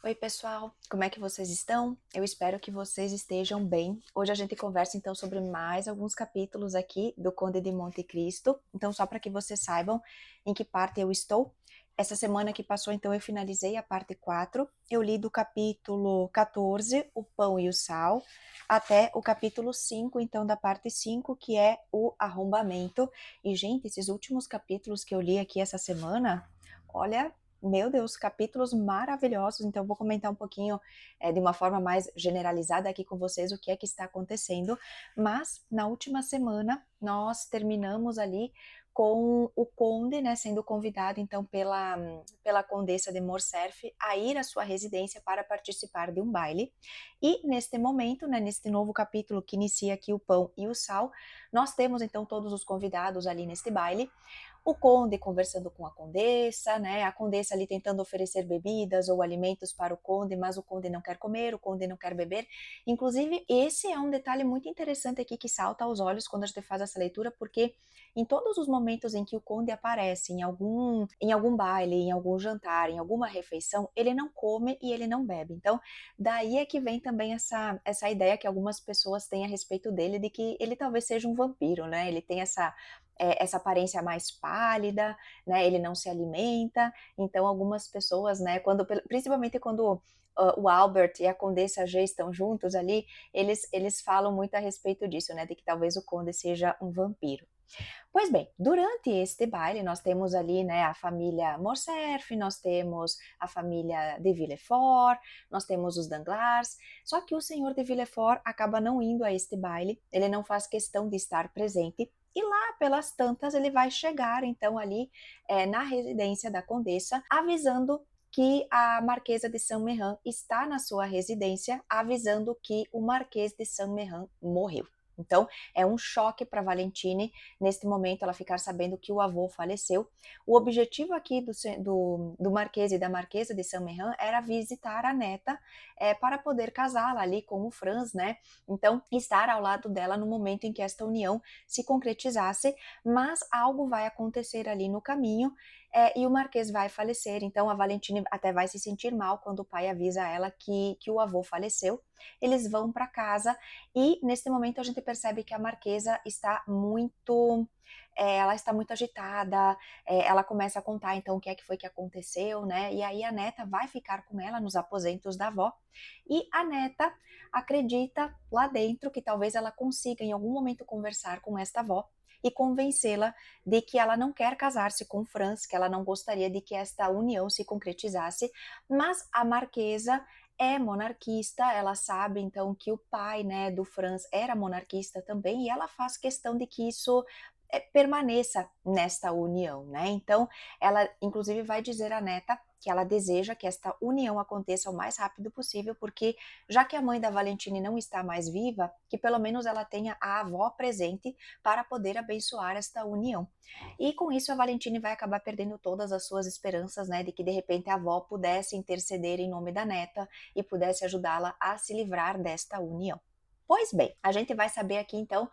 Oi, pessoal, como é que vocês estão? Eu espero que vocês estejam bem. Hoje a gente conversa então sobre mais alguns capítulos aqui do Conde de Monte Cristo. Então, só para que vocês saibam em que parte eu estou. Essa semana que passou, então, eu finalizei a parte 4. Eu li do capítulo 14, O Pão e o Sal, até o capítulo 5, então, da parte 5, que é o arrombamento. E, gente, esses últimos capítulos que eu li aqui essa semana, olha, meu Deus, capítulos maravilhosos. Então, eu vou comentar um pouquinho de uma forma mais generalizada aqui com vocês o que é que está acontecendo. Mas, na última semana, nós terminamos ali com o conde, né, sendo convidado, então, pela condessa de Morcerf a ir à sua residência para participar de um baile. E, neste momento, né, neste novo capítulo que inicia aqui o pão e o sal, nós temos, então, todos os convidados ali neste baile, o conde conversando com a condessa, né? A condessa ali tentando oferecer bebidas ou alimentos para o conde, mas o conde não quer comer, o conde não quer beber. Inclusive, esse é um detalhe muito interessante aqui que salta aos olhos quando a gente faz essa leitura, porque em todos os momentos em que o conde aparece em algum baile, em algum jantar, em alguma refeição, ele não come e ele não bebe. Então, daí é que vem também essa ideia que algumas pessoas têm a respeito dele, de que ele talvez seja um vampiro, né? Ele tem essa aparência mais pálida, né, ele não se alimenta, então algumas pessoas, né, principalmente quando o Albert e a Condessa G estão juntos ali, eles falam muito a respeito disso, né, de que talvez o Conde seja um vampiro. Pois bem, durante este baile nós temos ali, né, a família Morcerf, nós temos a família de Villefort, nós temos os Danglars, só que o senhor de Villefort acaba não indo a este baile, ele não faz questão de estar presente, e lá pelas tantas ele vai chegar então ali na residência da condessa, avisando que a Marquesa de Saint-Méran está na sua residência, avisando que o Marquês de Saint-Méran morreu. Então, é um choque para Valentine, neste momento, ela ficar sabendo que o avô faleceu. O objetivo aqui do Marquês e da Marquesa de Saint-Méran era visitar a neta para poder casá-la ali com o Franz, né? Então, estar ao lado dela no momento em que esta união se concretizasse, mas algo vai acontecer ali no caminho e o Marquês vai falecer. Então, a Valentine até vai se sentir mal quando o pai avisa ela que o avô faleceu. Eles vão para casa e nesse momento a gente percebe que a Marquesa está ela está muito agitada, ela começa a contar então o que é que foi que aconteceu, né? E aí a neta vai ficar com ela nos aposentos da avó e a neta acredita lá dentro que talvez ela consiga em algum momento conversar com esta avó e convencê-la de que ela não quer casar-se com Franz, que ela não gostaria de que esta união se concretizasse, mas a Marquesa é monarquista, ela sabe então que o pai, né, do Franz era monarquista também e ela faz questão de que isso permaneça nesta união, né? Então, ela inclusive vai dizer à neta que ela deseja que esta união aconteça o mais rápido possível, porque já que a mãe da Valentine não está mais viva, que pelo menos ela tenha a avó presente para poder abençoar esta união. E com isso a Valentine vai acabar perdendo todas as suas esperanças, né, de que de repente a avó pudesse interceder em nome da neta e pudesse ajudá-la a se livrar desta união. Pois bem, a gente vai saber aqui então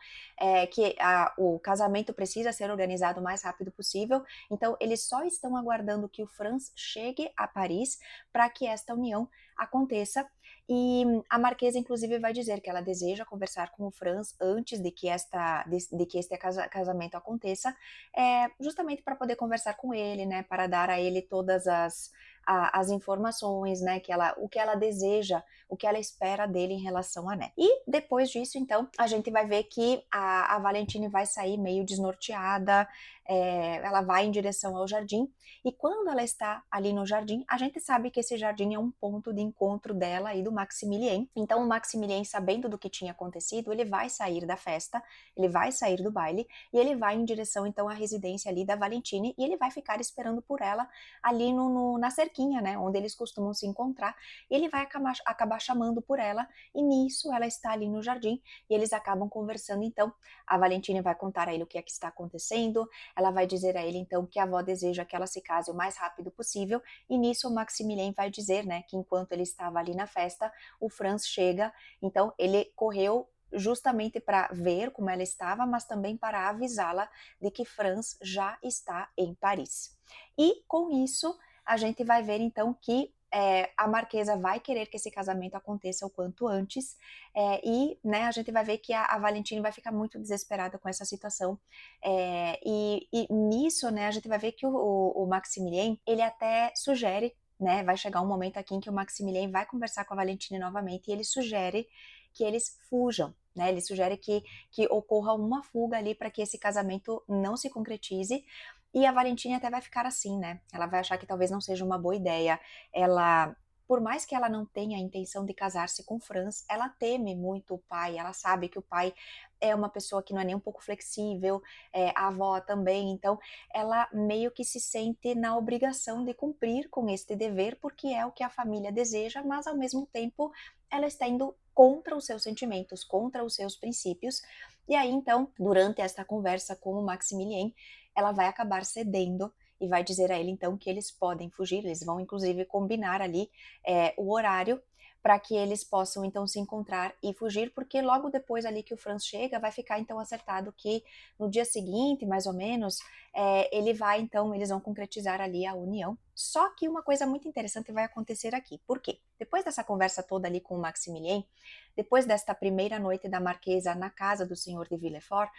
que o casamento precisa ser organizado o mais rápido possível, então eles só estão aguardando que o Franz chegue a Paris para que esta união aconteça. E a Marquesa, inclusive, vai dizer que ela deseja conversar com o Franz antes de que este casamento aconteça, justamente para poder conversar com ele, né, para dar a ele todas as informações, né, o que ela deseja, o que ela espera dele em relação à neta. E depois disso, então, a gente vai ver que a Valentine vai sair meio desnorteada, ela vai em direção ao jardim, e quando ela está ali no jardim, a gente sabe que esse jardim é um ponto de encontro dela e do Maximilien. Então, o Maximilien, sabendo do que tinha acontecido, ele vai sair da festa, ele vai sair do baile, e ele vai em direção, então, à residência ali da Valentine, e ele vai ficar esperando por ela ali na cerquinha, né, onde eles costumam se encontrar. Ele vai acabar chamando por ela, e nisso ela está ali no jardim, e eles acabam conversando. Então, a Valentine vai contar a ele o que é que está acontecendo, ela vai dizer a ele, então, que a avó deseja que ela se case o mais rápido possível, e nisso o Maximilien vai dizer, né, que enquanto ele estava ali na festa, o Franz chega, então ele correu justamente para ver como ela estava, mas também para avisá-la de que Franz já está em Paris. E com isso, a gente vai ver então que a Marquesa vai querer que esse casamento aconteça o quanto antes, e, né, a gente vai ver que a Valentine vai ficar muito desesperada com essa situação, e nisso, né, a gente vai ver que o Maximilien, ele até sugere, né, vai chegar um momento aqui em que o Maximilien vai conversar com a Valentine novamente e ele sugere que eles fujam, né, ele sugere que ocorra uma fuga ali para que esse casamento não se concretize, e a Valentine até vai ficar assim, né, ela vai achar que talvez não seja uma boa ideia, ela, por mais que ela não tenha a intenção de casar-se com Franz, ela teme muito o pai, ela sabe que o pai é uma pessoa que não é nem um pouco flexível, a avó também, então ela meio que se sente na obrigação de cumprir com este dever, porque é o que a família deseja, mas ao mesmo tempo ela está indo contra os seus sentimentos, contra os seus princípios, e aí então, durante esta conversa com o Maximilien, ela vai acabar cedendo e vai dizer a ele então que eles podem fugir, eles vão inclusive combinar ali o horário para que eles possam então se encontrar e fugir, porque logo depois ali que o Franz chega, vai ficar então acertado que no dia seguinte, mais ou menos, ele vai então, eles vão concretizar ali a união. Só que uma coisa muito interessante vai acontecer aqui. Por quê? Depois dessa conversa toda ali com o Maximilien, depois desta primeira noite da Marquesa na casa do senhor de Villefort,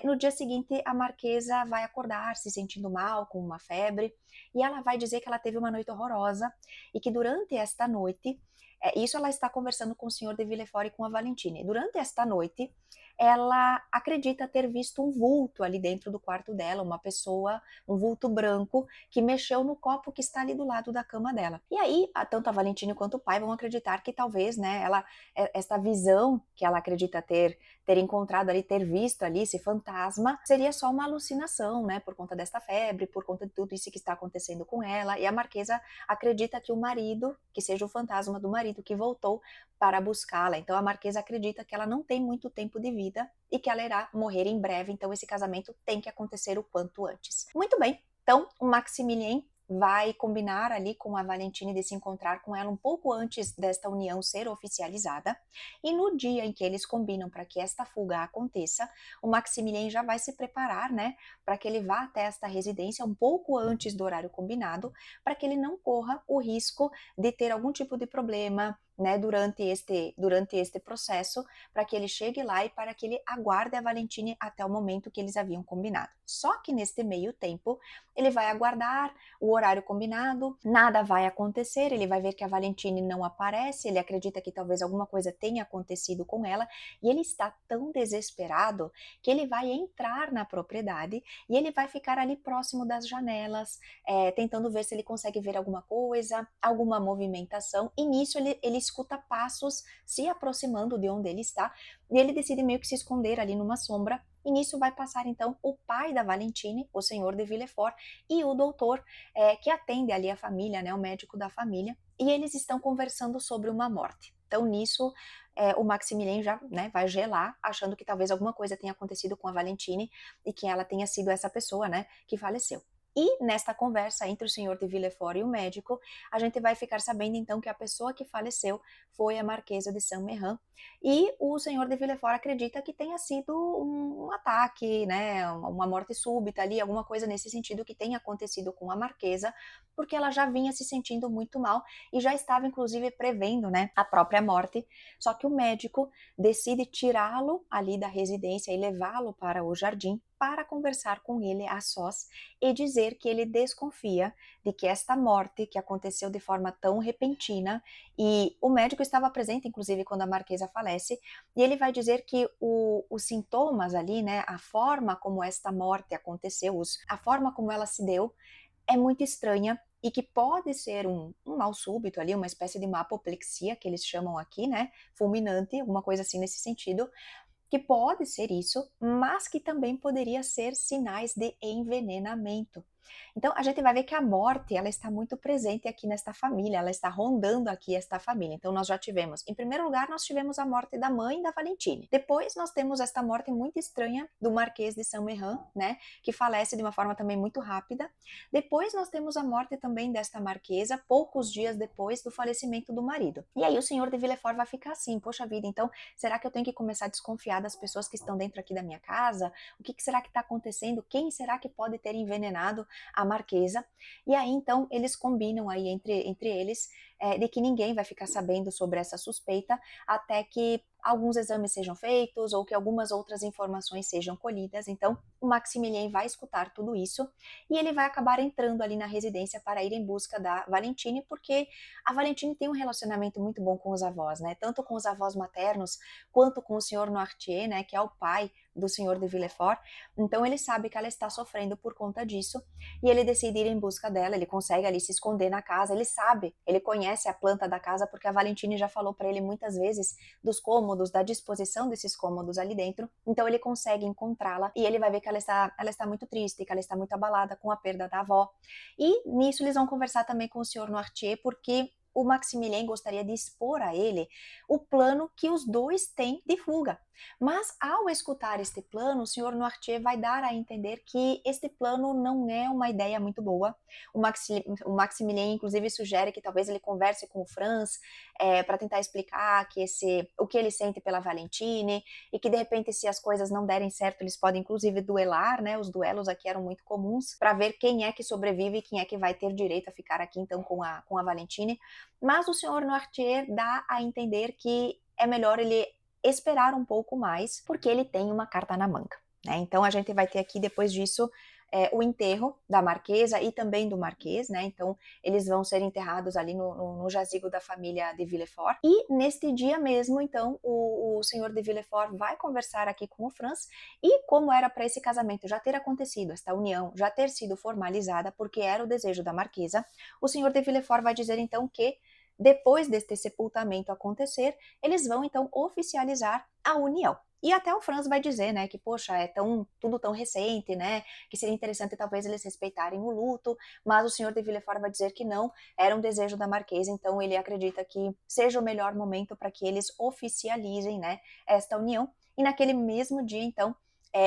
no dia seguinte a Marquesa vai acordar se sentindo mal, com uma febre, e ela vai dizer que ela teve uma noite horrorosa e que durante esta noite, isso ela está conversando com o senhor de Villefort e com a Valentine. Durante esta noite, ela acredita ter visto um vulto ali dentro do quarto dela, uma pessoa, um vulto branco, que mexeu no copo que está ali do lado da cama dela. E aí, tanto a Valentine quanto o pai vão acreditar que talvez, né, esta visão que ela acredita ter encontrado ali, ter visto ali esse fantasma, seria só uma alucinação, né, por conta desta febre, por conta de tudo isso que está acontecendo com ela, e a Marquesa acredita que o marido, que seja o fantasma do marido que voltou para buscá-la. Então a Marquesa acredita que ela não tem muito tempo de vida e que ela irá morrer em breve, então esse casamento tem que acontecer o quanto antes. Muito bem, então o Maximilien vai combinar ali com a Valentine de se encontrar com ela um pouco antes desta união ser oficializada, e no dia em que eles combinam para que esta fuga aconteça, o Maximilien já vai se preparar, né, para que ele vá até esta residência um pouco antes do horário combinado, para que ele não corra o risco de ter algum tipo de problema, né, durante este processo, para que ele chegue lá e para que ele aguarde a Valentine até o momento que eles haviam combinado. Só que neste meio tempo, ele vai aguardar o horário combinado, nada vai acontecer, ele vai ver que a Valentine não aparece, ele acredita que talvez alguma coisa tenha acontecido com ela, e ele está tão desesperado que ele vai entrar na propriedade e ele vai ficar ali próximo das janelas, tentando ver se ele consegue ver alguma coisa, alguma movimentação, e nisso ele escuta passos se aproximando de onde ele está, e ele decide meio que se esconder ali numa sombra, e nisso vai passar então o pai da Valentine, o senhor de Villefort, e o doutor que atende ali a família, né, o médico da família, e eles estão conversando sobre uma morte. Então nisso o Maximilien já, né, vai gelar, achando que talvez alguma coisa tenha acontecido com a Valentine e que ela tenha sido essa pessoa, né, que faleceu. E nesta conversa entre o senhor de Villefort e o médico, a gente vai ficar sabendo então que a pessoa que faleceu foi a Marquesa de Saint-Méran, e o senhor de Villefort acredita que tenha sido um ataque, né, uma morte súbita ali, alguma coisa nesse sentido que tenha acontecido com a Marquesa, porque ela já vinha se sentindo muito mal e já estava inclusive prevendo, né, a própria morte, só que o médico decide tirá-lo ali da residência e levá-lo para o jardim para conversar com ele a sós e dizer que ele desconfia de que esta morte, que aconteceu de forma tão repentina, e o médico estava presente, inclusive, quando a Marquesa falece, e ele vai dizer que os sintomas ali, né, a forma como esta morte aconteceu, a forma como ela se deu, é muito estranha e que pode ser um mal súbito ali, uma espécie de uma apoplexia, que eles chamam aqui, né, fulminante, alguma coisa assim nesse sentido, que pode ser isso, mas que também poderia ser sinais de envenenamento. Então a gente vai ver que a morte, ela está muito presente aqui nesta família, ela está rondando aqui esta família. Então nós já tivemos, em primeiro lugar, nós tivemos a morte da mãe da Valentine. Depois nós temos esta morte muito estranha do Marquês de Saint-Méran, né, que falece de uma forma também muito rápida. Depois nós temos a morte também desta marquesa, poucos dias depois do falecimento do marido. E aí o senhor de Villefort vai ficar assim, poxa vida, então será que eu tenho que começar a desconfiar das pessoas que estão dentro aqui da minha casa? O que será que está acontecendo? Quem será que pode ter envenenado a marquesa? E aí então eles combinam aí entre eles de que ninguém vai ficar sabendo sobre essa suspeita até que alguns exames sejam feitos ou que algumas outras informações sejam colhidas. Então, o Maximilien vai escutar tudo isso e ele vai acabar entrando ali na residência para ir em busca da Valentine, porque a Valentine tem um relacionamento muito bom com os avós, né? Tanto com os avós maternos quanto com o senhor Noirtier, né, que é o pai do senhor de Villefort. Então ele sabe que ela está sofrendo por conta disso e ele decide ir em busca dela. Ele consegue ali se esconder na casa. Ele sabe, ele conhece a planta da casa porque a Valentine já falou para ele muitas vezes dos cômodos, da disposição desses cômodos ali dentro. Então ele consegue encontrá-la e ele vai ver que ela está muito triste, que ela está muito abalada com a perda da avó. E nisso eles vão conversar também com o senhor Noirtier, porque o Maximilien gostaria de expor a ele o plano que os dois têm de fuga. Mas ao escutar este plano, o senhor Noirtier vai dar a entender que este plano não é uma ideia muito boa. O Maximilien, inclusive, sugere que talvez ele converse com o Franz para tentar explicar o que ele sente pela Valentine e que, de repente, se as coisas não derem certo, eles podem, inclusive, duelar, né? Os duelos aqui eram muito comuns para ver quem é que sobrevive e quem é que vai ter direito a ficar aqui, então, com a Valentine. Mas o senhor Noirtier dá a entender que é melhor ele esperar um pouco mais, porque ele tem uma carta na manga, né? Então a gente vai ter aqui depois disso o enterro da marquesa e também do marquês, né? Então eles vão ser enterrados ali no jazigo da família de Villefort. E neste dia mesmo, então, o senhor de Villefort vai conversar aqui com o Franz e como era para esse casamento já ter acontecido, esta união já ter sido formalizada, porque era o desejo da marquesa, o senhor de Villefort vai dizer então que depois deste sepultamento acontecer, eles vão então oficializar a união. E até o Franz vai dizer, né, que poxa, tudo tão recente, né, que seria interessante talvez eles respeitarem o luto, mas o senhor de Villefort vai dizer que não, era um desejo da marquesa, então ele acredita que seja o melhor momento para que eles oficializem, né, esta união. E naquele mesmo dia, então,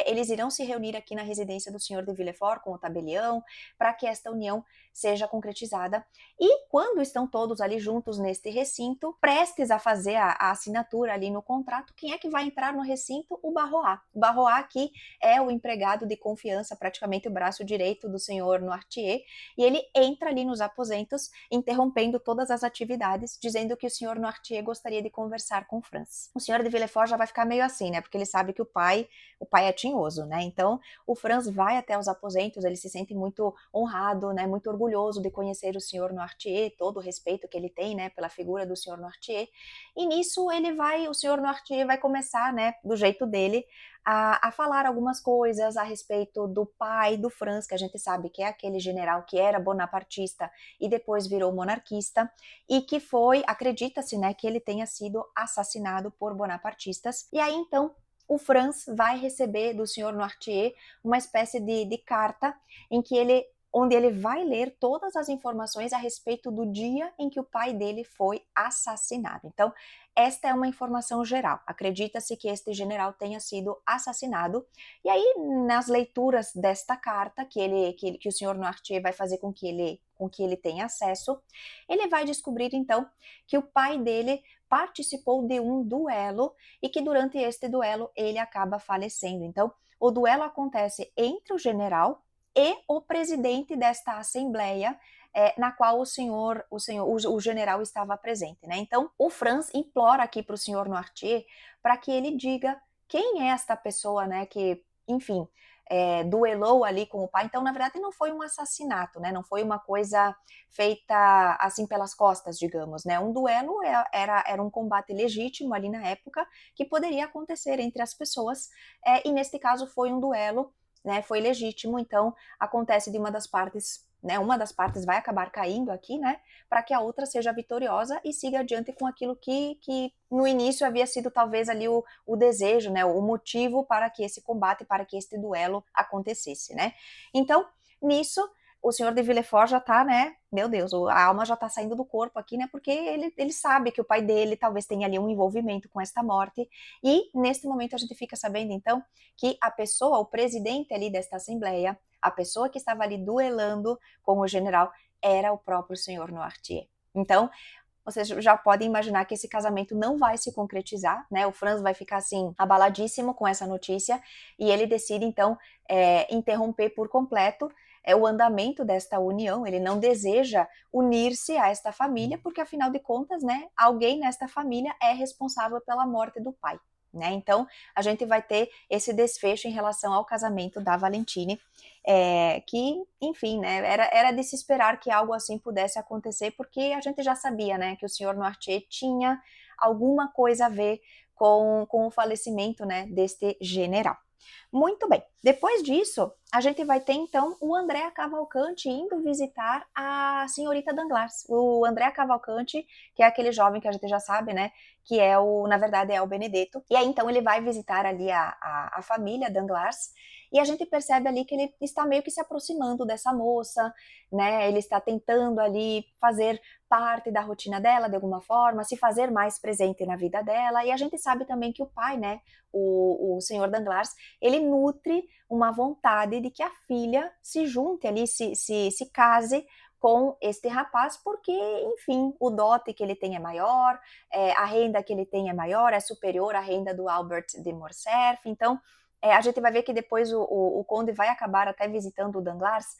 eles irão se reunir aqui na residência do senhor de Villefort com o tabelião, para que esta união seja concretizada. E quando estão todos ali juntos neste recinto, prestes a fazer a assinatura ali no contrato, quem é que vai entrar no recinto? O Barrois. O Barrois aqui é o empregado de confiança, praticamente o braço direito do senhor Noirtier, e ele entra ali nos aposentos, interrompendo todas as atividades, dizendo que o senhor Noirtier gostaria de conversar com Franz. O senhor de Villefort já vai ficar meio assim, né, porque ele sabe que o pai é tinhoso, né, então o Franz vai até os aposentos, ele se sente muito honrado, né, muito orgulhoso de conhecer o senhor Noirtier, todo o respeito que ele tem, né, pela figura do senhor Noirtier, e nisso o senhor Noirtier vai começar, né, do jeito dele, a falar algumas coisas a respeito do pai do Franz, que a gente sabe que é aquele general que era bonapartista e depois virou monarquista, e que acredita-se, né, que ele tenha sido assassinado por bonapartistas, e aí então o Franz vai receber do senhor Noirtier uma espécie de carta onde ele vai ler todas as informações a respeito do dia em que o pai dele foi assassinado. Então, esta é uma informação geral. Acredita-se que este general tenha sido assassinado. E aí, nas leituras desta carta que o senhor Noirtier vai fazer com que ele tenha acesso, ele vai descobrir então que o pai dele participou de um duelo e que durante este duelo ele acaba falecendo. Então, o duelo acontece entre o general e o presidente desta assembleia, na qual o general estava presente, né? Então, o Franz implora aqui para o senhor Noirtier para que ele diga quem é esta pessoa, né, que, enfim, duelou ali com o pai. Então, na verdade, não foi um assassinato, né? Não foi uma coisa feita assim pelas costas, digamos, né? Um duelo era um combate legítimo ali na época que poderia acontecer entre as pessoas, e neste caso foi um duelo, né? Foi legítimo, então acontece de uma das partes, né? Uma das partes vai acabar caindo aqui, né? Para que a outra seja vitoriosa e siga adiante com aquilo que no início havia sido talvez ali o desejo, né? O motivo para que esse combate, para que este duelo acontecesse, né? Então, nisso, o senhor de Villefort já tá, né? Meu Deus, a alma já tá saindo do corpo aqui, né? Porque ele sabe que o pai dele talvez tenha ali um envolvimento com esta morte. E neste momento a gente fica sabendo, então, que a pessoa, o presidente ali desta assembleia, a pessoa que estava ali duelando com o general, era o próprio senhor Noirtier. Então, vocês já podem imaginar que esse casamento não vai se concretizar, né? O Franz vai ficar assim abaladíssimo com essa notícia e ele decide então interromper por completo o andamento desta união, ele não deseja unir-se a esta família, porque afinal de contas, né, alguém nesta família é responsável pela morte do pai. Né? Então, a gente vai ter esse desfecho em relação ao casamento da Valentine, que, enfim, né, era de se esperar que algo assim pudesse acontecer, porque a gente já sabia, né, que o senhor Noirtier tinha alguma coisa a ver com o falecimento, né, deste general. Muito bem. Depois disso, a gente vai ter então o André Cavalcante indo visitar a senhorita Danglars. O André Cavalcante, que é aquele jovem que a gente já sabe, né? Que é na verdade, é o Benedetto. E aí então ele vai visitar ali a família Danglars. E a gente percebe ali que ele está meio que se aproximando dessa moça, né? Ele está tentando ali fazer parte da rotina dela de alguma forma, se fazer mais presente na vida dela. E a gente sabe também que o pai, né? O senhor Danglars, ele nutre uma vontade de que a filha se junte ali, se case com este rapaz, porque, enfim, o dote que ele tem é maior, a renda que ele tem é maior, é superior à renda do Albert de Morcerf. Então, a gente vai ver que depois o Conde vai acabar até visitando o Danglars,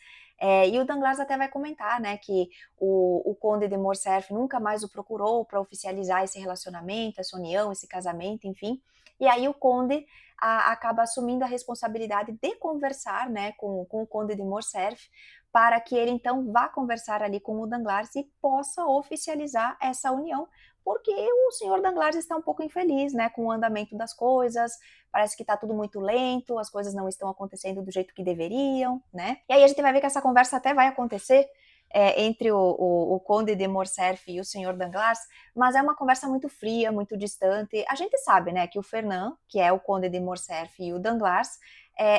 e o Danglars até vai comentar, né, que o Conde de Morcerf nunca mais o procurou para oficializar esse relacionamento, essa união, esse casamento, enfim. E aí o Conde acaba assumindo a responsabilidade de conversar, né, com o Conde de Morcerf, para que ele então vá conversar ali com o Danglars e possa oficializar essa união, porque o senhor Danglars está um pouco infeliz, né, com o andamento das coisas, parece que está tudo muito lento, as coisas não estão acontecendo do jeito que deveriam, né? E aí a gente vai ver que essa conversa até vai acontecer entre o Conde de Morcerf e o senhor Danglars, mas é uma conversa muito fria, muito distante. A gente sabe, né, que o Fernand, que é o Conde de Morcerf, e o Danglars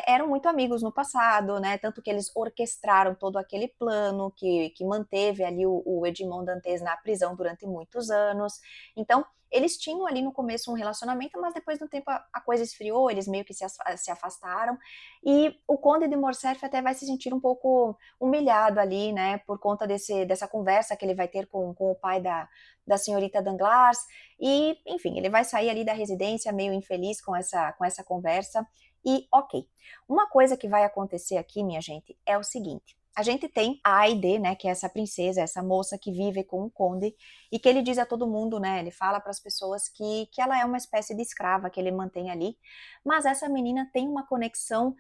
eram muito amigos no passado, né, tanto que eles orquestraram todo aquele plano que manteve ali o Edmond Dantes na prisão durante muitos anos. Então, eles tinham ali no começo um relacionamento, mas depois do tempo a coisa esfriou, eles meio que se afastaram, e o Conde de Morcerf até vai se sentir um pouco humilhado ali, né, por conta dessa conversa que ele vai ter com o pai da senhorita Danglars, e, enfim, ele vai sair ali da residência meio infeliz com essa conversa, e ok. Uma coisa que vai acontecer aqui, minha gente, é o seguinte: a gente tem a Aide, né, que é essa princesa, essa moça que vive com o conde, e que ele diz a todo mundo, né, ele fala para as pessoas que ela é uma espécie de escrava que ele mantém ali, mas essa menina tem uma conexão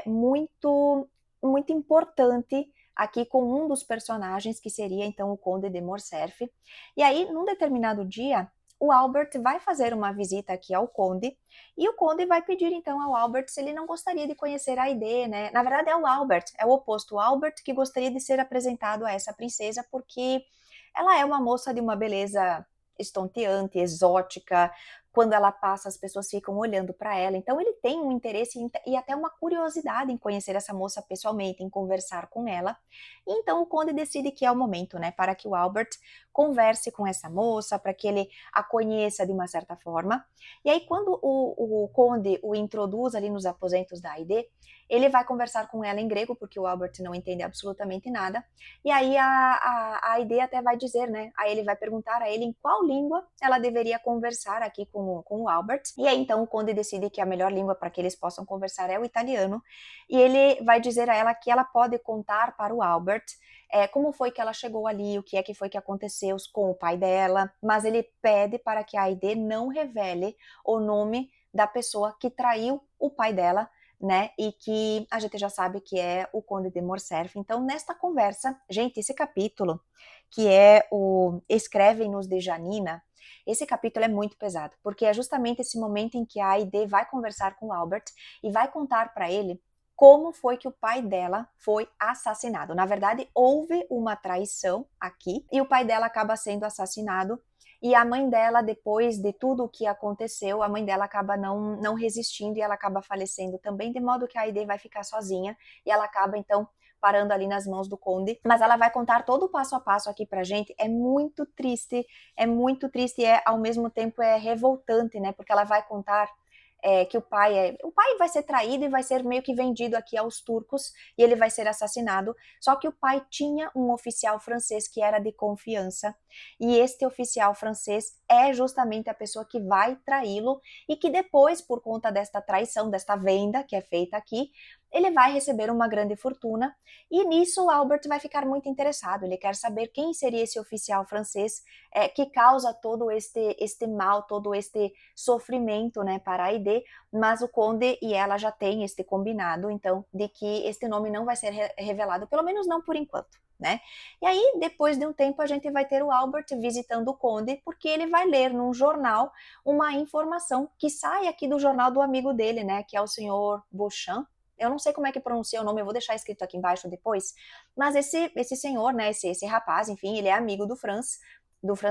muito, muito importante aqui com um dos personagens, que seria então o Conde de Morcerf. E aí, num determinado dia, o Albert vai fazer uma visita aqui ao Conde, e o Conde vai pedir então ao Albert se ele não gostaria de conhecer a Aide, né? Na verdade é o Albert, é o oposto, o Albert que gostaria de ser apresentado a essa princesa, porque ela é uma moça de uma beleza estonteante, exótica. Quando ela passa, as pessoas ficam olhando para ela. Então ele tem um interesse e até uma curiosidade em conhecer essa moça pessoalmente, em conversar com ela. E então o Conde decide que é o momento, né, para que o Albert converse com essa moça, para que ele a conheça de uma certa forma. E aí quando o Conde o introduz ali nos aposentos da Aide, ele vai conversar com ela em grego, porque o Albert não entende absolutamente nada. E aí a Aide até vai dizer, né? Aí ele vai perguntar a ele em qual língua ela deveria conversar aqui com o Albert. E aí então o Conde decide que a melhor língua para que eles possam conversar é o italiano. E ele vai dizer a ela que ela pode contar para o Albert como foi que ela chegou ali, o que é que foi que aconteceu com o pai dela, mas ele pede para que a Aide não revele o nome da pessoa que traiu o pai dela, né, e que a gente já sabe que é o Conde de Morcerf. Então, nesta conversa, gente, esse capítulo, que é o Escrevem-nos de Janina, esse capítulo é muito pesado, porque é justamente esse momento em que a Aide vai conversar com o Albert e vai contar para ele como foi que o pai dela foi assassinado. Na verdade, houve uma traição aqui e o pai dela acaba sendo assassinado. E a mãe dela, depois de tudo o que aconteceu, a mãe dela acaba não resistindo e ela acaba falecendo também, de modo que a Aide vai ficar sozinha e ela acaba então parando ali nas mãos do Conde. Mas ela vai contar todo o passo a passo aqui pra gente. É muito triste e ao mesmo tempo é revoltante, né? Porque ela vai contar que o pai vai ser traído e vai ser meio que vendido aqui aos turcos e ele vai ser assassinado. Só que o pai tinha um oficial francês que era de confiança e este oficial francês é justamente a pessoa que vai traí-lo e que depois, por conta desta traição, desta venda que é feita aqui, ele vai receber uma grande fortuna, e nisso o Albert vai ficar muito interessado, ele quer saber quem seria esse oficial francês que causa todo este mal, todo este sofrimento, né, para Aide, mas o conde e ela já têm este combinado, então, de que este nome não vai ser revelado, pelo menos não por enquanto, né? E aí, depois de um tempo, a gente vai ter o Albert visitando o conde, porque ele vai ler num jornal uma informação que sai aqui do jornal do amigo dele, né, que é o senhor Beauchamp. Eu não sei como é que pronuncia o nome, eu vou deixar escrito aqui embaixo depois, mas esse senhor, né, esse rapaz, enfim, ele é amigo do Franz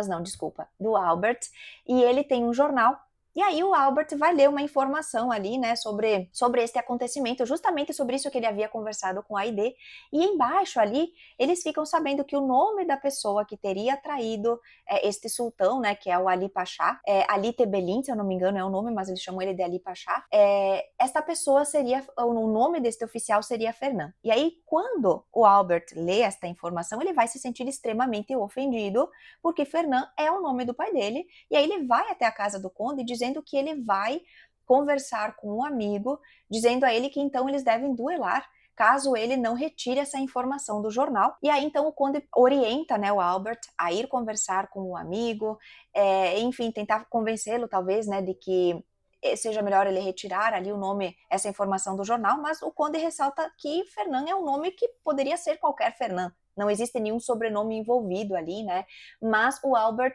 não, desculpa, do Albert, e ele tem um jornal. E aí o Albert vai ler uma informação ali, né, sobre este acontecimento, justamente sobre isso que ele havia conversado com a Aide, e embaixo ali, eles ficam sabendo que o nome da pessoa que teria traído este sultão, né, que é o Ali Pasha, Ali Tebelin, se eu não me engano é o nome, mas eles chamam ele de Ali Pasha, esta pessoa seria, o nome deste oficial seria Fernand. E aí, quando o Albert lê esta informação, ele vai se sentir extremamente ofendido, porque Fernand é o nome do pai dele, e aí ele vai até a casa do conde dizendo que ele vai conversar com um amigo, dizendo a ele que então eles devem duelar, caso ele não retire essa informação do jornal. E aí então o conde orienta, né, o Albert a ir conversar com o amigo, enfim, tentar convencê-lo talvez, né, de que seja melhor ele retirar ali o nome, essa informação do jornal, mas o conde ressalta que Fernand é um nome que poderia ser qualquer Fernand, não existe nenhum sobrenome envolvido ali, né, mas o Albert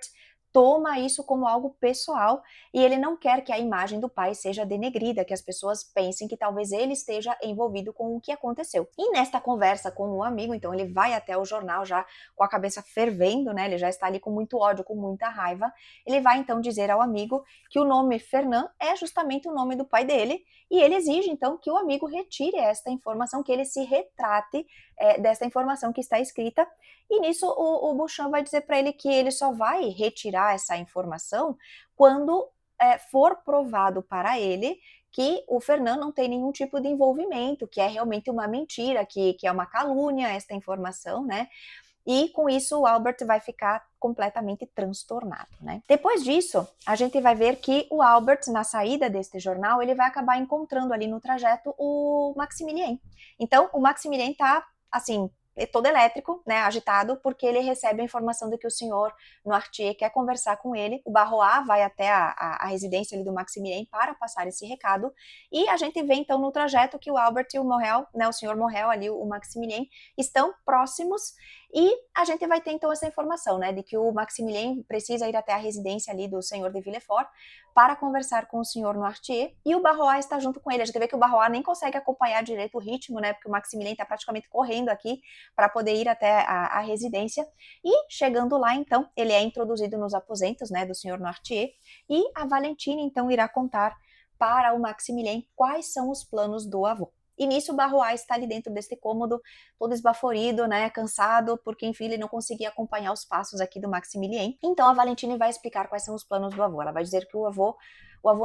toma isso como algo pessoal e ele não quer que a imagem do pai seja denegrida, que as pessoas pensem que talvez ele esteja envolvido com o que aconteceu. E nesta conversa com o amigo, então ele vai até o jornal já com a cabeça fervendo, né? Ele já está ali com muito ódio, com muita raiva. Ele vai então dizer ao amigo que o nome Fernand é justamente o nome do pai dele e ele exige então que o amigo retire esta informação, que ele se retrate dessa informação que está escrita. E nisso o Beauchamp vai dizer para ele que ele só vai retirar essa informação quando for provado para ele que o Fernand não tem nenhum tipo de envolvimento, que é realmente uma mentira, que é uma calúnia esta informação, né? E com isso o Albert vai ficar completamente transtornado, né? Depois disso, a gente vai ver que o Albert, na saída deste jornal, ele vai acabar encontrando ali no trajeto o Maximilien. Então, o Maximilien tá, assim, todo elétrico, né, agitado, porque ele recebe a informação de que o senhor Noirtier quer conversar com ele. O Barrois vai até a residência ali do Maximilien para passar esse recado, e a gente vê então no trajeto que o Albert e o Morrel, né, o senhor Morrel ali, o Maximilien, estão próximos, e a gente vai ter então essa informação, né, de que o Maximilien precisa ir até a residência ali do senhor de Villefort para conversar com o senhor Noirtier, e o Barrois está junto com ele. A gente vê que o Barrois nem consegue acompanhar direito o ritmo, né, porque o Maximilien está praticamente correndo aqui para poder ir até a residência, e chegando lá, então, ele é introduzido nos aposentos, né, do senhor Noirtier, e a Valentine, então, irá contar para o Maximilien quais são os planos do avô. E nisso o Barrois está ali dentro desse cômodo, todo esbaforido, né, cansado, porque enfim ele não conseguia acompanhar os passos aqui do Maximilien. Então a Valentine vai explicar quais são os planos do avô. Ela vai dizer que o avô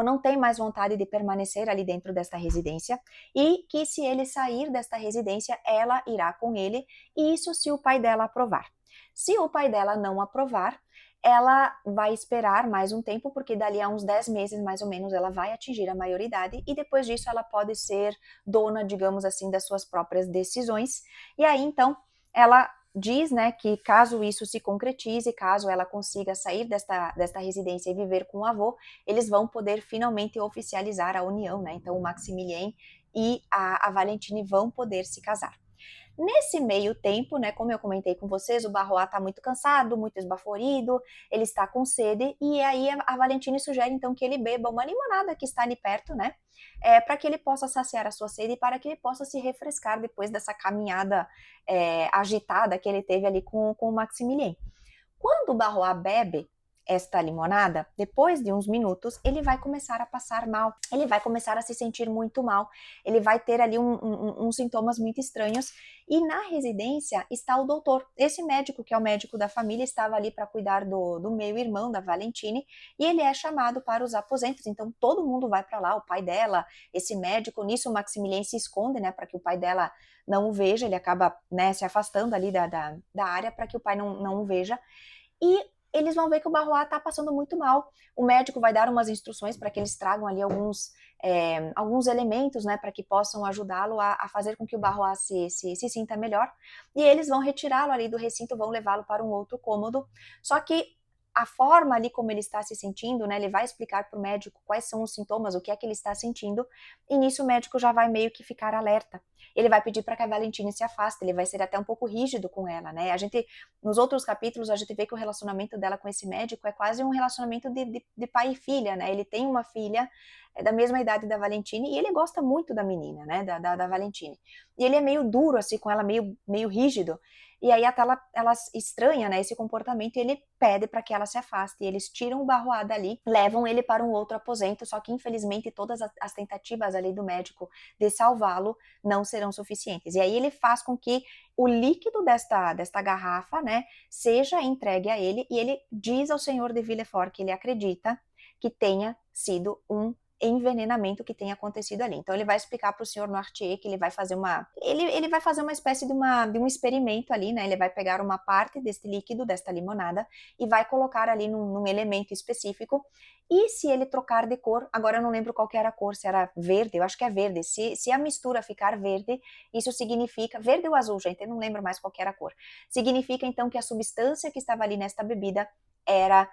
não tem mais vontade de permanecer ali dentro desta residência e que se ele sair desta residência, ela irá com ele, e isso se o pai dela aprovar. Se o pai dela não aprovar, ela vai esperar mais um tempo, porque dali a uns 10 meses, mais ou menos, ela vai atingir a maioridade, e depois disso ela pode ser dona, digamos assim, das suas próprias decisões. E aí, então, ela diz, né, que caso isso se concretize, caso ela consiga sair desta residência e viver com o avô, eles vão poder finalmente oficializar a união, né? Então, o Maximilien e a Valentine vão poder se casar. Nesse meio tempo, né, como eu comentei com vocês, o Barrois está muito cansado, muito esbaforido, ele está com sede, e aí a Valentine sugere então que ele beba uma limonada que está ali perto, né, para que ele possa saciar a sua sede e para que ele possa se refrescar depois dessa caminhada agitada que ele teve ali com o Maximilien. Quando o Barrois bebe esta limonada, depois de uns minutos, ele vai começar a passar mal, ele vai começar a se sentir muito mal, ele vai ter ali uns sintomas muito estranhos, e na residência está o doutor, esse médico que é o médico da família, estava ali para cuidar do meio-irmão, da Valentine, e ele é chamado para os aposentos, então todo mundo vai para lá, o pai dela, esse médico. Nisso o Maximilien se esconde, né, para que o pai dela não o veja, ele acaba, né, se afastando ali da área para que o pai não o veja. E eles vão ver que o Barrois está passando muito mal. O médico vai dar umas instruções para que eles tragam ali alguns elementos, né, para que possam ajudá-lo a fazer com que o Barrois se sinta melhor. E eles vão retirá-lo ali do recinto, vão levá-lo para um outro cômodo. Só que a forma ali como ele está se sentindo, né, ele vai explicar para o médico quais são os sintomas, o que é que ele está sentindo, e nisso o médico já vai meio que ficar alerta. Ele vai pedir para que a Valentine se afaste, ele vai ser até um pouco rígido com ela, né? Nos outros capítulos, a gente vê que o relacionamento dela com esse médico é quase um relacionamento de pai e filha, né? Ele tem uma filha da mesma idade da Valentine e ele gosta muito da menina, né? Da Valentine. E ele é meio duro, assim, com ela, meio rígido. E aí até ela estranha, né, esse comportamento e ele pede para que ela se afaste. E eles tiram o Barrois dali, levam ele para um outro aposento, só que infelizmente todas as tentativas ali do médico de salvá-lo não serão suficientes. E aí ele faz com que o líquido desta garrafa, né, seja entregue a ele e ele diz ao senhor de Villefort que ele acredita que tenha sido um envenenamento que tenha acontecido ali. Então ele vai explicar para o senhor Noirtier que ele vai fazer uma espécie de um experimento ali, né? Ele vai pegar uma parte deste líquido, desta limonada, e vai colocar ali num elemento específico. E se ele trocar de cor, agora eu não lembro qual que era a cor, se era verde, eu acho que é verde. Se a mistura ficar verde, isso significa, verde ou azul, gente, eu não lembro mais qual que era a cor. Significa então que a substância que estava ali nesta bebida era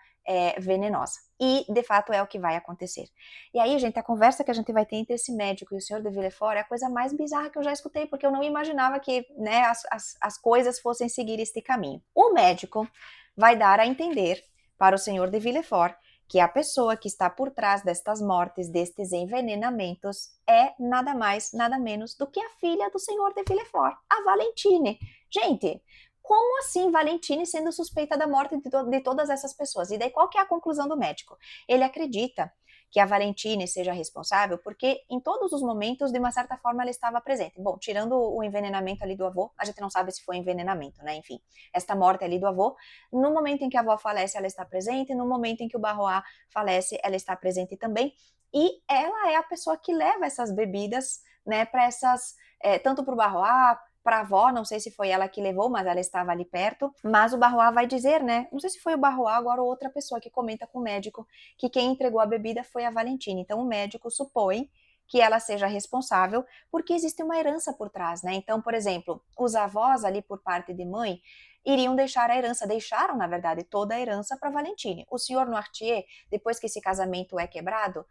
venenosa. E, de fato, é o que vai acontecer. E aí, gente, a conversa que a gente vai ter entre esse médico e o senhor de Villefort é a coisa mais bizarra que eu já escutei, porque eu não imaginava que, né, as coisas fossem seguir este caminho. O médico vai dar a entender para o senhor de Villefort que a pessoa que está por trás destas mortes, destes envenenamentos, é nada mais, nada menos do que a filha do senhor de Villefort, a Valentine. Gente, como assim Valentine sendo suspeita da morte de todas essas pessoas? E daí qual que é a conclusão do médico? Ele acredita que a Valentine seja responsável porque em todos os momentos, de uma certa forma, ela estava presente. Bom, tirando o envenenamento ali do avô, a gente não sabe se foi envenenamento, né? Enfim, esta morte ali do avô, no momento em que a avó falece, ela está presente, no momento em que o Barrois falece, ela está presente também. E ela é a pessoa que leva essas bebidas, né, para tanto para o Barrois, para a avó, não sei se foi ela que levou, mas ela estava ali perto, mas o Barrois vai dizer, né, não sei se foi o Barrois agora ou outra pessoa que comenta com o médico que quem entregou a bebida foi a Valentine, então o médico supõe que ela seja responsável, porque existe uma herança por trás, né, então, por exemplo, os avós ali por parte de mãe, iriam deixar a herança, deixaram, na verdade, toda a herança para Valentine. O senhor Noirtier, depois que esse casamento é quebrado,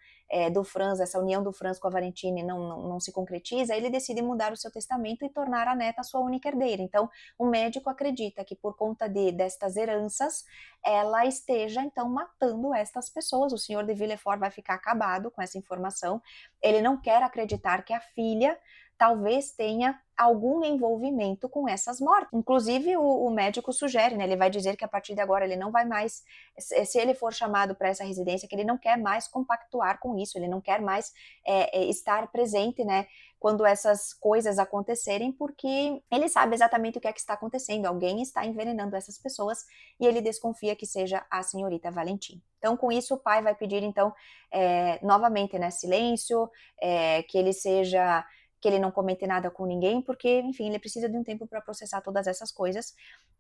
do Franz, essa união do Franz com a Valentine não se concretiza, ele decide mudar o seu testamento e tornar a neta sua única herdeira. Então, o médico acredita que por conta destas heranças, ela esteja, então, matando estas pessoas. O senhor de Villefort vai ficar acabado com essa informação. Ele não quer acreditar que a filha talvez tenha algum envolvimento com essas mortes. Inclusive, o médico sugere, né? Ele vai dizer que a partir de agora ele não vai mais, se ele for chamado para essa residência, que ele não quer mais compactuar com isso, ele não quer mais estar presente, né? Quando essas coisas acontecerem, porque ele sabe exatamente o que é que está acontecendo. Alguém está envenenando essas pessoas e ele desconfia que seja a senhorita Valentim. Então, com isso, o pai vai pedir, então, novamente, né, silêncio, que ele não comente nada com ninguém, porque, enfim, ele precisa de um tempo para processar todas essas coisas.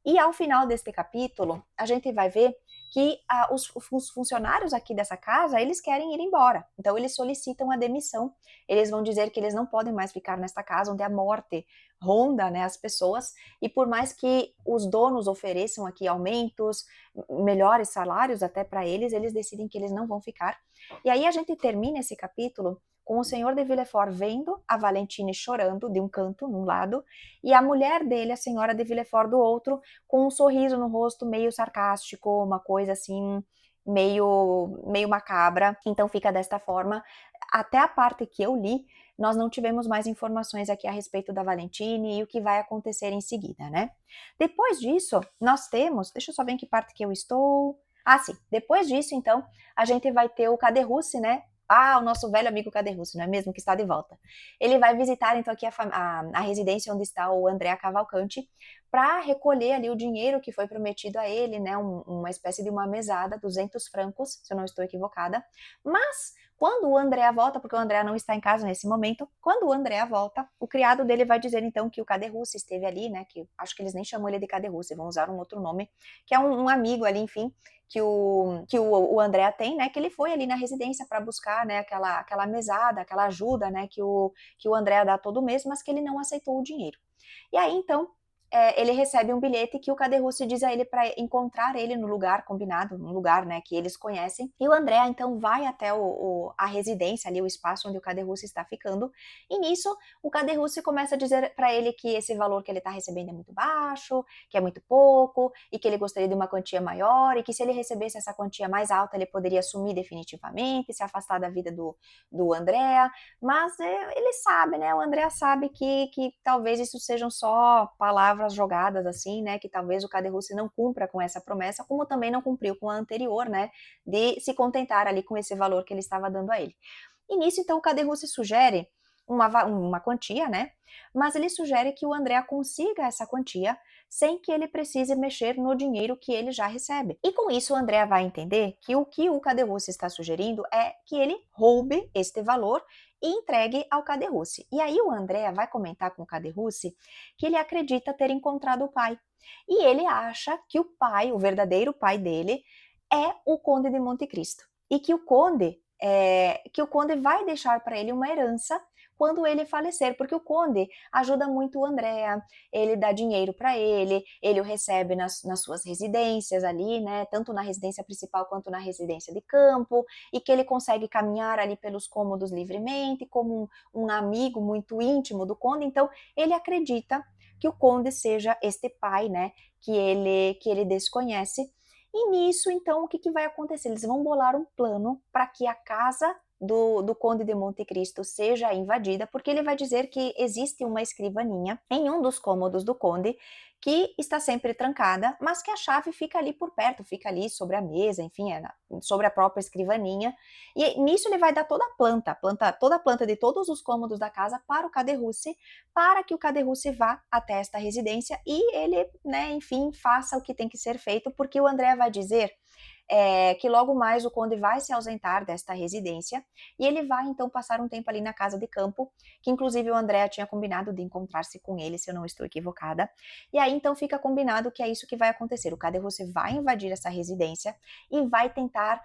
E ao final deste capítulo, a gente vai ver que os funcionários aqui dessa casa, eles querem ir embora. Então, eles solicitam a demissão. Eles vão dizer que eles não podem mais ficar nesta casa onde a morte ronda, né, as pessoas. E por mais que os donos ofereçam aqui aumentos, melhores salários até para eles, eles decidem que eles não vão ficar. E aí a gente termina esse capítulo com o senhor de Villefort vendo a Valentine chorando de um canto, num lado, e a mulher dele, a senhora de Villefort, do outro, com um sorriso no rosto meio sarcástico, uma coisa assim, meio macabra. Então fica desta forma. Até a parte que eu li, nós não tivemos mais informações aqui a respeito da Valentine e o que vai acontecer em seguida, né? Depois disso, nós temos, deixa eu só ver em que parte que eu estou. Ah, sim. Depois disso, então, a gente vai ter o Caderrousse, né? Ah, o nosso velho amigo Caderruccio, não é mesmo? Que está de volta. Ele vai visitar então aqui a residência onde está o Andrea Cavalcanti para recolher ali o dinheiro que foi prometido a ele, né? Uma espécie de uma mesada, 200 francos, se eu não estou equivocada. Mas quando o Andrea volta, porque o Andrea não está em casa nesse momento, quando o Andrea volta, o criado dele vai dizer então que o Caderruccio esteve ali, né? Que acho que eles nem chamam ele de Caderruccio, vão usar um outro nome, que é um amigo ali, enfim, que o André tem, né, que ele foi ali na residência para buscar, né, aquela mesada, aquela ajuda, né, que o André dá todo mês, mas que ele não aceitou o dinheiro. E aí, então, ele recebe um bilhete que o Caderruccio diz a ele para encontrar ele no lugar combinado, num lugar, né, que eles conhecem. E o André, então, vai até a residência ali, o espaço onde o Caderruccio está ficando. E nisso, o Caderruccio começa a dizer para ele que esse valor que ele está recebendo é muito baixo, que é muito pouco, e que ele gostaria de uma quantia maior, e que se ele recebesse essa quantia mais alta, ele poderia sumir definitivamente, se afastar da vida do André. Mas ele sabe, né? O André sabe que talvez isso sejam só palavras jogadas assim, né? Que talvez o Caderruccio não cumpra com essa promessa, como também não cumpriu com a anterior, né? De se contentar ali com esse valor que ele estava dando a ele. E nisso, então, o Caderruccio sugere uma quantia, né? Mas ele sugere que o André consiga essa quantia sem que ele precise mexer no dinheiro que ele já recebe. E com isso, o André vai entender que o Caderruccio está sugerindo é que ele roube este valor e entregue ao Caderruccio. E aí o André vai comentar com o Caderruccio que ele acredita ter encontrado o pai. E ele acha que o pai, o verdadeiro pai dele, é o Conde de Monte Cristo. E que o Conde vai deixar para ele uma herança quando ele falecer, porque o Conde ajuda muito o Andrea, ele dá dinheiro para ele o recebe nas suas residências ali, né, tanto na residência principal quanto na residência de campo, e que ele consegue caminhar ali pelos cômodos livremente, como um amigo muito íntimo do Conde, então ele acredita que o Conde seja este pai, né, que ele desconhece, e nisso, então, o que vai acontecer? Eles vão bolar um plano para que a casa do Conde de Monte Cristo seja invadida, porque ele vai dizer que existe uma escrivaninha em um dos cômodos do Conde que está sempre trancada, mas que a chave fica ali por perto, fica ali sobre a mesa, enfim, sobre a própria escrivaninha. E nisso ele vai dar toda a planta de todos os cômodos da casa para o Caderruccio, para que o Caderruccio vá até esta residência e ele, né, enfim, faça o que tem que ser feito, porque o André vai dizer que logo mais o Conde vai se ausentar desta residência e ele vai então passar um tempo ali na casa de campo, que inclusive o André tinha combinado de encontrar-se com ele, se eu não estou equivocada. E aí então fica combinado que é isso que vai acontecer. O Caderruccio vai invadir essa residência e vai tentar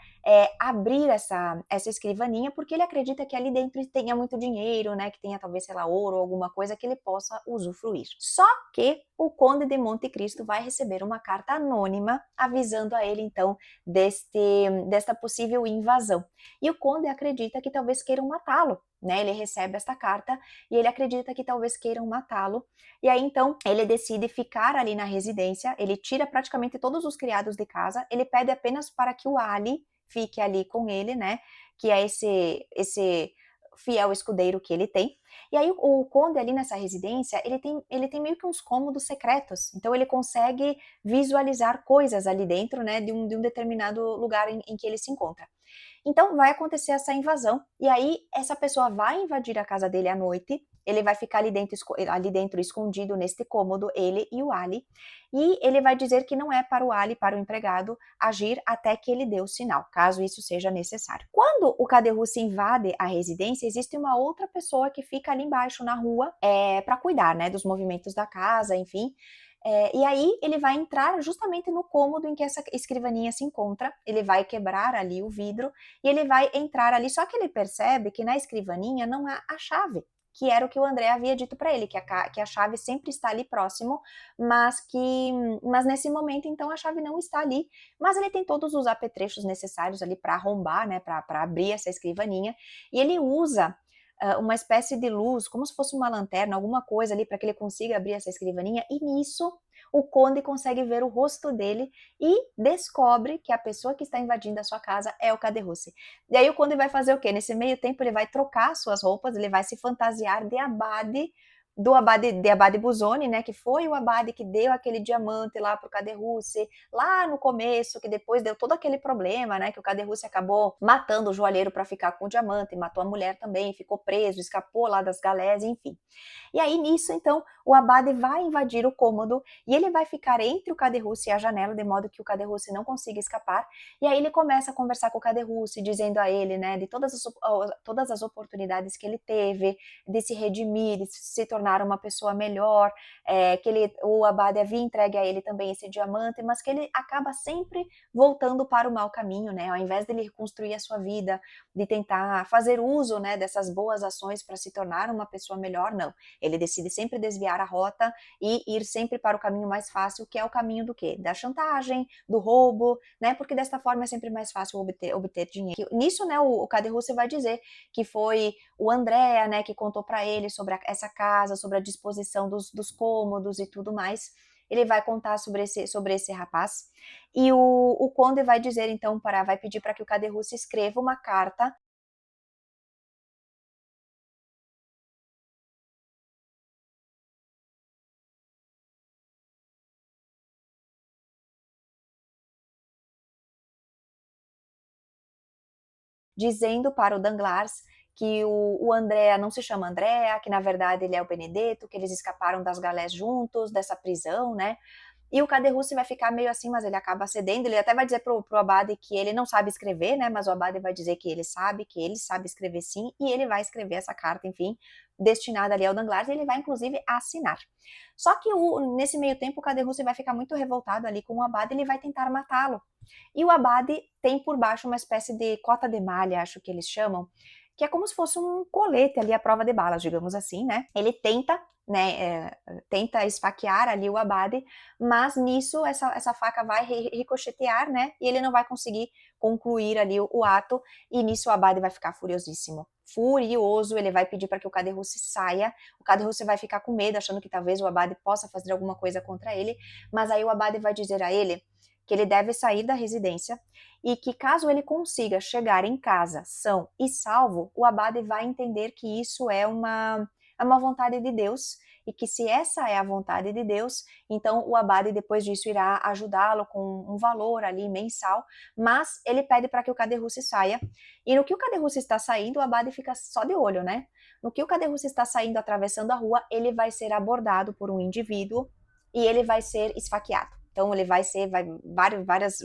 abrir essa escrivaninha, porque ele acredita que ali dentro tenha muito dinheiro, né? Que tenha talvez, sei lá, ouro ou alguma coisa que ele possa usufruir. Só que o Conde de Monte Cristo vai receber uma carta anônima avisando a ele então desta possível invasão. E o Conde acredita que talvez queiram matá-lo, né? Ele recebe esta carta e ele acredita que talvez queiram matá-lo. E aí então ele decide ficar ali na residência, ele tira praticamente todos os criados de casa, ele pede apenas para que o Ali fique ali com ele, né? Que é esse fiel escudeiro que ele tem. E aí o Conde ali nessa residência, ele tem meio que uns cômodos secretos, então ele consegue visualizar coisas ali dentro, né, de um determinado lugar em que ele se encontra. Então vai acontecer essa invasão, e aí essa pessoa vai invadir a casa dele à noite, ele vai ficar ali dentro escondido neste cômodo, ele e o Ali, e ele vai dizer que não é para o Ali, para o empregado, agir até que ele dê o sinal, caso isso seja necessário. Quando o Caderruccio invade a residência, existe uma outra pessoa que fica ali embaixo na rua para cuidar, né, dos movimentos da casa, enfim. E aí ele vai entrar justamente no cômodo em que essa escrivaninha se encontra, ele vai quebrar ali o vidro e ele vai entrar ali, só que ele percebe que na escrivaninha não há a chave, que era o que o André havia dito para ele, que a chave sempre está ali próximo, mas nesse momento então a chave não está ali, mas ele tem todos os apetrechos necessários ali para arrombar, né, para abrir essa escrivaninha, e ele usa uma espécie de luz, como se fosse uma lanterna, alguma coisa ali para que ele consiga abrir essa escrivaninha, e nisso o Conde consegue ver o rosto dele e descobre que a pessoa que está invadindo a sua casa é o Caderruccio. E aí o Conde vai fazer o quê? Nesse meio tempo ele vai trocar suas roupas, ele vai se fantasiar de abade, do Abade, de Abade Busoni, né, que foi o Abade que deu aquele diamante lá pro Caderhussi, lá no começo, que depois deu todo aquele problema, né, que o Caderhussi acabou matando o joalheiro para ficar com o diamante, matou a mulher também, ficou preso, escapou lá das galés, enfim. E aí nisso, então, o Abade vai invadir o cômodo e ele vai ficar entre o Caderhussi e a janela, de modo que o Caderhussi não consiga escapar. E aí ele começa a conversar com o Caderhussi, dizendo a ele, né, de todas as oportunidades que ele teve, de se redimir, de se tornar uma pessoa melhor, que o Abade havia entregue a ele também esse diamante, mas que ele acaba sempre voltando para o mau caminho, né, ao invés de ele reconstruir a sua vida, de tentar fazer uso, né, dessas boas ações para se tornar uma pessoa melhor, não. Ele decide sempre desviar a rota e ir sempre para o caminho mais fácil, que é o caminho do quê? Da chantagem, do roubo, né? Porque desta forma é sempre mais fácil obter dinheiro. Nisso, né, o Caderhussi vai dizer que foi o Andrea, né, que contou para ele sobre essa casa, sobre a disposição dos cômodos e tudo mais. Ele vai contar sobre esse rapaz. E o Conde vai dizer, então, vai pedir para que o Caderhussi escreva uma carta dizendo para o Danglars que o Andrea não se chama Andrea, que na verdade ele é o Benedetto, que eles escaparam das galés juntos, dessa prisão, né? E o Caderhussi vai ficar meio assim, mas ele acaba cedendo, ele até vai dizer pro Abade que ele não sabe escrever, né, mas o Abade vai dizer que ele sabe escrever sim, e ele vai escrever essa carta, enfim, destinada ali ao Danglars, e ele vai inclusive assinar. Só que nesse meio tempo o Caderhussi vai ficar muito revoltado ali com o Abade, ele vai tentar matá-lo. E o Abade tem por baixo uma espécie de cota de malha, acho que eles chamam, que é como se fosse um colete ali à prova de balas, digamos assim, né? Ele tenta, né, tenta esfaquear ali o Abade, mas nisso essa faca vai ricochetear, né? E ele não vai conseguir concluir ali o ato, e nisso o Abade vai ficar furiosíssimo. Furioso, ele vai pedir para que o Caderhussi saia. O Caderhussi vai ficar com medo, achando que talvez o Abade possa fazer alguma coisa contra ele, mas aí o Abade vai dizer a ele que ele deve sair da residência e que caso ele consiga chegar em casa são e salvo, o Abade vai entender que isso é uma vontade de Deus e que se essa é a vontade de Deus, então o Abade depois disso irá ajudá-lo com um valor ali mensal, mas ele pede para que o Caderhussi saia, e no que o Caderhussi está saindo, o Abade fica só de olho, né? No que o Caderhussi está saindo, atravessando a rua, ele vai ser abordado por um indivíduo e ele vai ser esfaqueado. Então ele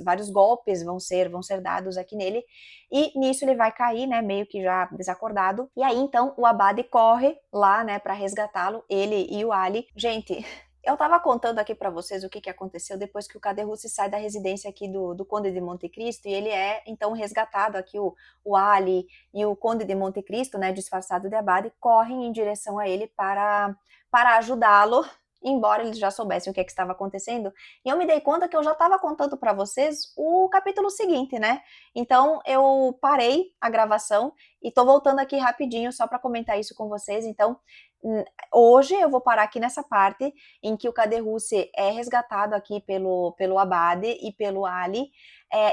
vários golpes vão ser dados aqui nele, e nisso ele vai cair, né, meio que já desacordado. E aí então o Abade corre lá, né, para resgatá-lo, ele e o Ali. Gente, eu tava contando aqui para vocês o que aconteceu depois que o Caderhussi sai da residência aqui do Conde de Monte Cristo, e ele é então resgatado aqui, o Ali e o Conde de Monte Cristo, né, disfarçado de Abade, correm em direção a ele para ajudá-lo, embora eles já soubessem o que estava acontecendo. E eu me dei conta que eu já estava contando para vocês o capítulo seguinte, né? Então eu parei a gravação e tô voltando aqui rapidinho só para comentar isso com vocês. Então, hoje eu vou parar aqui nessa parte em que o Caderhussi é resgatado aqui pelo Abade e pelo Ali,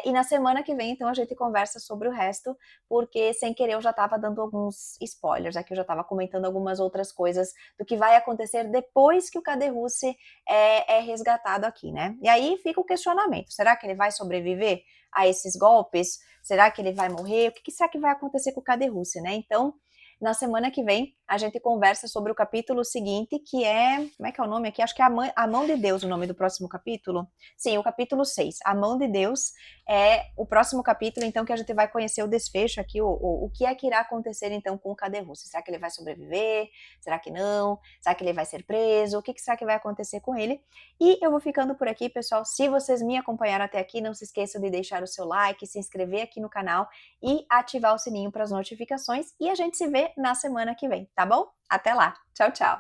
e na semana que vem, então, a gente conversa sobre o resto, porque sem querer eu já estava dando alguns spoilers, aqui eu já estava comentando algumas outras coisas do que vai acontecer depois que o Caderhussi é resgatado aqui, né? E aí fica o questionamento, será que ele vai sobreviver a esses golpes? Será que ele vai morrer? O que será que vai acontecer com o Caderhussi, né? Então, na semana que vem, a gente conversa sobre o capítulo seguinte, que é. Como é que é o nome aqui? Acho que é a Mão de Deus, o nome do próximo capítulo. Sim, o capítulo 6. A Mão de Deus é o próximo capítulo, então, que a gente vai conhecer o desfecho aqui, o que é que irá acontecer, então, com o Caderhussi. Será que ele vai sobreviver? Será que não? Será que ele vai ser preso? O que será que vai acontecer com ele? E eu vou ficando por aqui, pessoal. Se vocês me acompanharam até aqui, não se esqueçam de deixar o seu like, se inscrever aqui no canal e ativar o sininho para as notificações. E a gente se vê na semana que vem, tá bom? Até lá. Tchau, tchau.